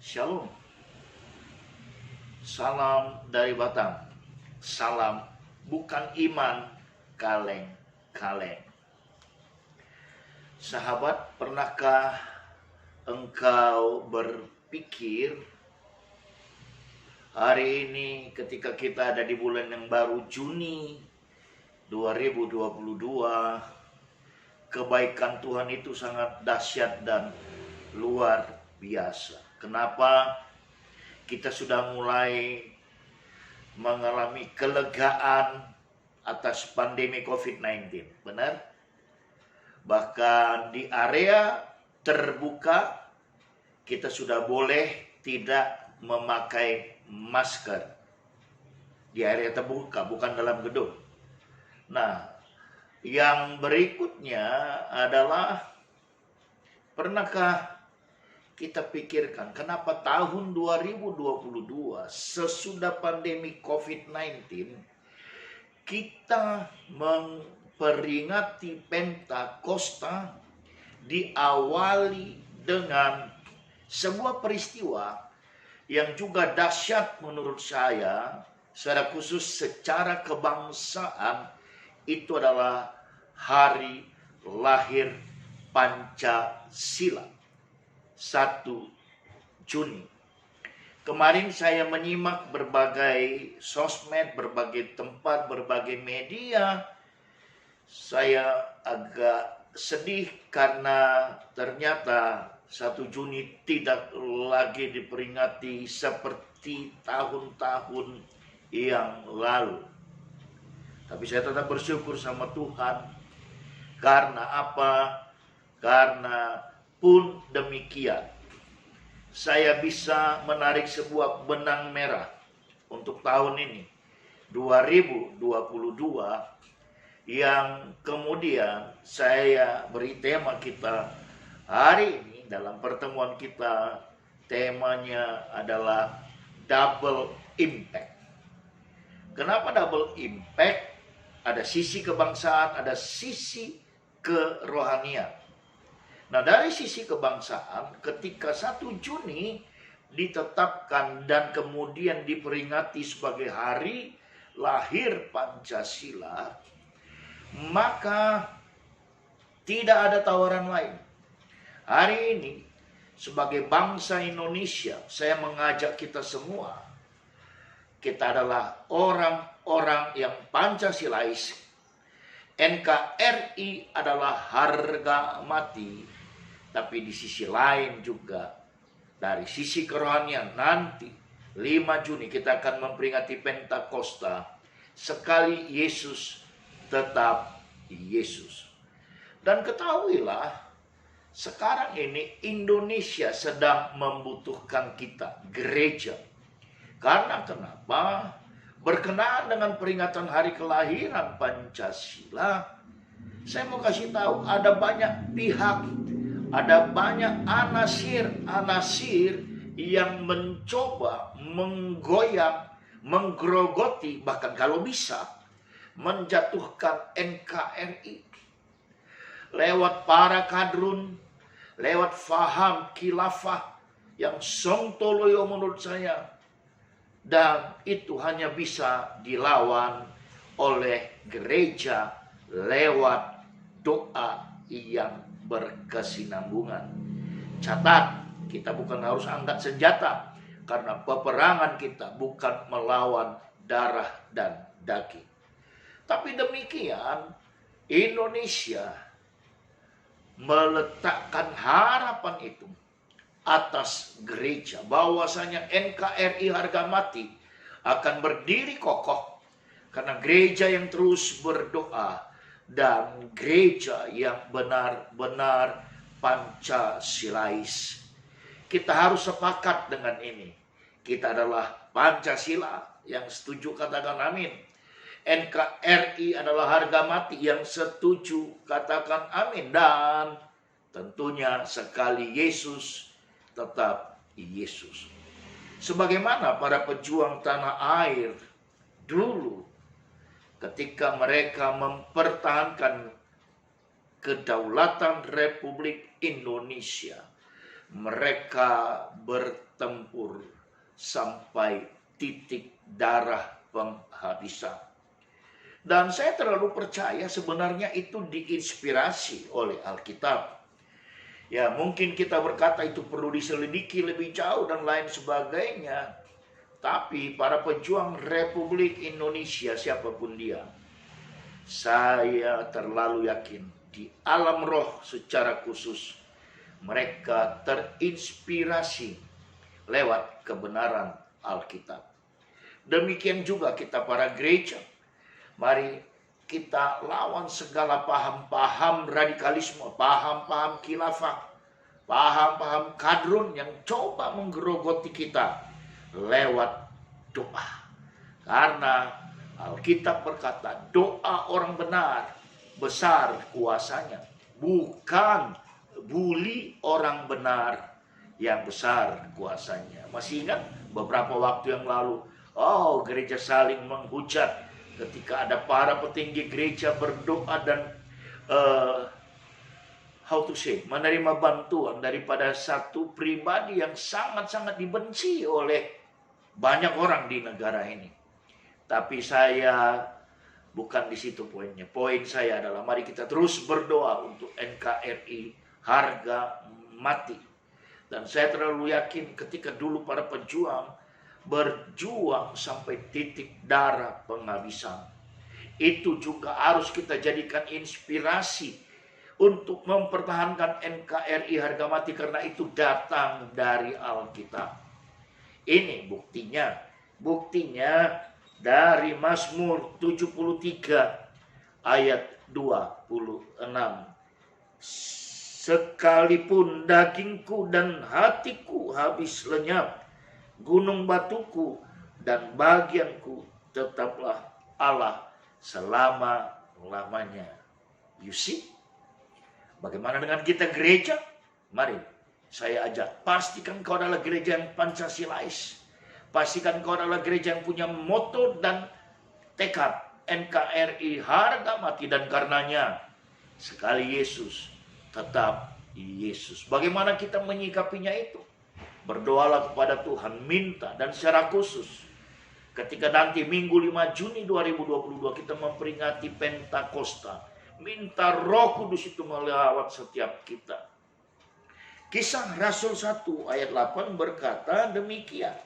Shalom, salam dari Batam. Salam bukan iman, kaleng-kaleng. Sahabat, pernahkah engkau berpikir hari ini ketika kita ada di bulan yang baru Juni 2022, kebaikan Tuhan itu sangat dahsyat dan luar biasa. Kenapa? Kita sudah mulai mengalami kelegaan atas pandemi COVID-19, benar? Bahkan di area terbuka kita sudah boleh tidak memakai masker. Di area terbuka, bukan dalam gedung. Nah, yang berikutnya adalah, pernahkah kita pikirkan kenapa tahun 2022 sesudah pandemi COVID-19 kita memperingati Pentakosta diawali dengan sebuah peristiwa yang juga dahsyat menurut saya, secara khusus secara kebangsaan, itu adalah hari lahir Pancasila, 1 Juni. Kemarin saya menyimak berbagai sosmed, berbagai tempat, berbagai media. Saya agak sedih karena ternyata 1 Juni tidak lagi diperingati seperti tahun-tahun yang lalu. Tapi saya tetap bersyukur sama Tuhan. Karena apa? Karena pun demikian, saya bisa menarik sebuah benang merah untuk tahun ini 2022, yang kemudian saya beri tema kita hari ini dalam pertemuan kita. Temanya adalah double impact. Kenapa double impact? Ada sisi kebangsaan, ada sisi kerohanian. Nah, dari sisi kebangsaan, ketika 1 Juni ditetapkan dan kemudian diperingati sebagai hari lahir Pancasila, maka tidak ada tawaran lain. Hari ini, sebagai bangsa Indonesia, saya mengajak kita semua, kita adalah orang-orang yang Pancasilais. NKRI adalah harga mati. Tapi di sisi lain juga, dari sisi kerohanian, nanti 5 Juni kita akan memperingati Pentakosta. Sekali Yesus, tetap Yesus. Dan ketahuilah, sekarang ini Indonesia sedang membutuhkan kita, gereja. Karena kenapa? Berkenaan dengan peringatan hari kelahiran Pancasila, saya mau kasih tahu ada banyak pihak, ada banyak anasir yang mencoba menggoyang, menggerogoti, bahkan kalau bisa menjatuhkan NKRI lewat para kadrun, lewat faham khilafah yang sontoloyo menurut saya. Dan itu hanya bisa dilawan oleh gereja lewat doa yang berkesinambungan. Catat, kita bukan harus angkat senjata, karena peperangan kita bukan melawan darah dan daging. Tapi demikian, Indonesia meletakkan harapan itu atas gereja, bahwasanya NKRI harga mati akan berdiri kokoh karena gereja yang terus berdoa dan gereja yang benar-benar Pancasilais. Kita harus sepakat dengan ini. Kita adalah Pancasila, yang setuju katakan amin. NKRI adalah harga mati, yang setuju katakan amin. Dan tentunya sekali Yesus, tetap Yesus. Sebagaimana para pejuang tanah air dulu, ketika mereka mempertahankan kedaulatan Republik Indonesia Mereka bertempur sampai titik darah penghabisan. Dan saya terlalu percaya sebenarnya itu diinspirasi oleh Alkitab. Ya, mungkin kita berkata itu perlu diselidiki lebih jauh dan lain sebagainya. Tapi para pejuang Republik Indonesia, siapapun dia, saya terlalu yakin di alam roh secara khusus mereka terinspirasi lewat kebenaran Alkitab. Demikian juga kita para gereja. Mari kita lawan segala paham-paham radikalisme, paham-paham khilafah, paham-paham kadrun yang coba menggerogoti kita lewat doa. Karena Alkitab berkata doa orang benar besar kuasanya. Bukan buli orang benar yang besar kuasanya. Masih ingat beberapa waktu yang lalu, gereja saling menghujat ketika ada para petinggi gereja berdoa dan menerima bantuan daripada satu pribadi yang sangat-sangat dibenci oleh banyak orang di negara ini. Tapi saya bukan di situ poinnya. Poin saya adalah mari kita terus berdoa untuk NKRI harga mati. Dan saya terlalu yakin ketika dulu para pejuang berjuang sampai titik darah penghabisan, itu juga harus kita jadikan inspirasi untuk mempertahankan NKRI harga mati, karena itu datang dari Alkitab. Ini buktinya dari Mazmur 73 ayat 26. Sekalipun dagingku dan hatiku habis lenyap, gunung batuku dan bagianku tetaplah Allah selama-lamanya. You see? Bagaimana dengan kita gereja? Mari saya ajak, pastikan kau adalah gereja yang Pancasilais. Pastikan kau adalah gereja yang punya moto dan tekad NKRI harga mati, dan karenanya sekali Yesus tetap Yesus. Bagaimana kita menyikapinya itu? Berdoalah kepada Tuhan, minta, dan secara khusus ketika nanti Minggu 5 Juni 2022 kita memperingati Pentakosta, minta Roh Kudus itu melawat setiap kita. Kisah Rasul 1 ayat 8 berkata demikian.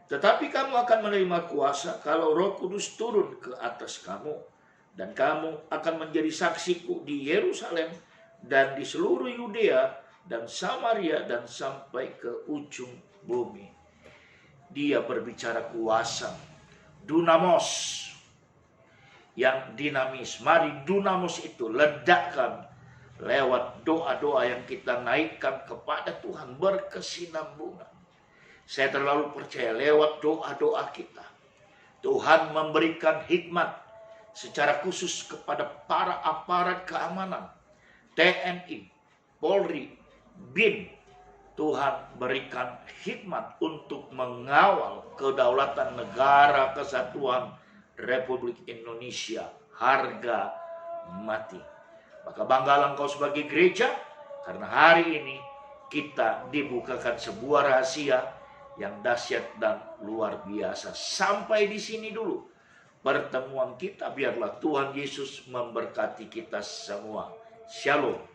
Tetapi kamu akan menerima kuasa kalau Roh Kudus turun ke atas kamu, dan kamu akan menjadi saksiku di Yerusalem dan di seluruh Yudea dan Samaria dan sampai ke ujung bumi. Dia berbicara kuasa, dunamos, yang dinamis. Mari dunamos itu ledakkan lewat doa-doa yang kita naikkan kepada Tuhan berkesinambungan. Saya terlalu percaya lewat doa-doa kita, Tuhan memberikan hikmat secara khusus kepada para aparat keamanan, TNI, Polri, BIN. Tuhan berikan hikmat untuk mengawal kedaulatan negara kesatuan Republik Indonesia harga mati. Maka banggalah engkau sebagai gereja, karena hari ini kita dibukakan sebuah rahasia yang dahsyat dan luar biasa. Sampai di sini dulu pertemuan kita. Biarlah Tuhan Yesus memberkati kita semua. Shalom.